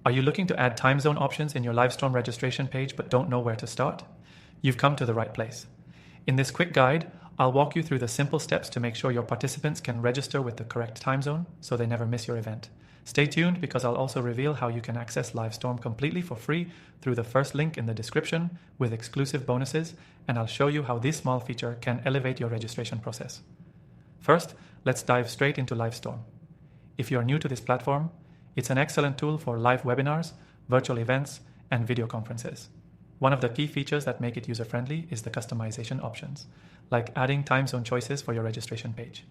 Are you looking to add time zone options in your Livestorm registration page but don't know where to start? You've come to the right place. In this quick guide, I'll walk you through the simple steps to make sure your participants can register with the correct time zone so they never miss your event. Stay tuned because I'll also reveal how you can access Livestorm completely for free through the first link in the description with exclusive bonuses, and I'll show you how this small feature can elevate your registration process. First, let's dive straight into Livestorm. If you're new to this platform, it's an excellent tool for live webinars, virtual events, and video conferences. One of the key features that make it user-friendly is the customization options, like adding time zone choices for your registration page.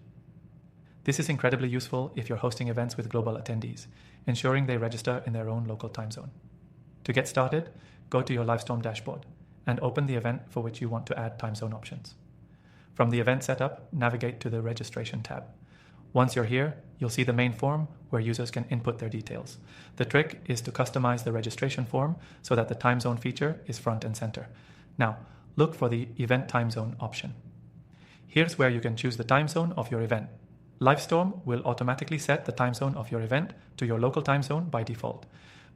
This is incredibly useful if you're hosting events with global attendees, ensuring they register in their own local time zone. To get started, go to your Livestorm dashboard and open the event for which you want to add time zone options. From the event setup, navigate to the registration tab. Once you're here, you'll see the main form where users can input their details. The trick is to customize the registration form so that the time zone feature is front and center. Now, look for the Event Time Zone option. Here's where you can choose the time zone of your event. Livestorm will automatically set the time zone of your event to your local time zone by default.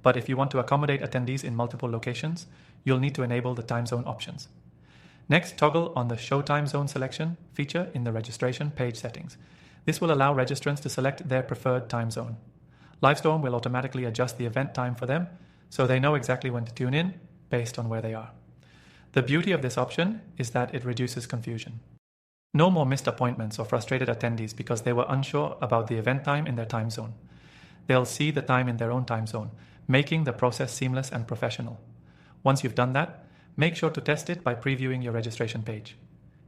But if you want to accommodate attendees in multiple locations, you'll need to enable the time zone options. Next, toggle on the Show Time Zone Selection feature in the registration page settings. This will allow registrants to select their preferred time zone. Livestorm will automatically adjust the event time for them, so they know exactly when to tune in based on where they are. The beauty of this option is that it reduces confusion. No more missed appointments or frustrated attendees because they were unsure about the event time in their time zone. They'll see the time in their own time zone, making the process seamless and professional. Once you've done that, make sure to test it by previewing your registration page.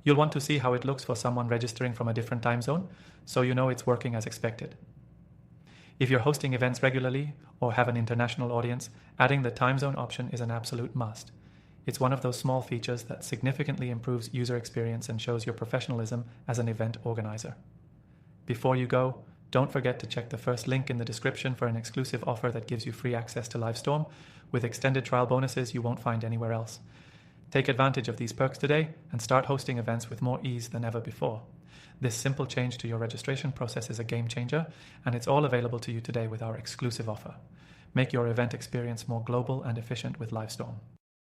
You'll want to see how it looks for someone registering from a different time zone, so you know it's working as expected. If you're hosting events regularly or have an international audience, adding the time zone option is an absolute must. It's one of those small features that significantly improves user experience and shows your professionalism as an event organizer. Before you go, don't forget to check the first link in the description for an exclusive offer that gives you free access to Livestorm with extended trial bonuses you won't find anywhere else. Take advantage of these perks today and start hosting events with more ease than ever before. This simple change to your registration process is a game changer, and it's all available to you today with our exclusive offer. Make your event experience more global and efficient with Livestorm.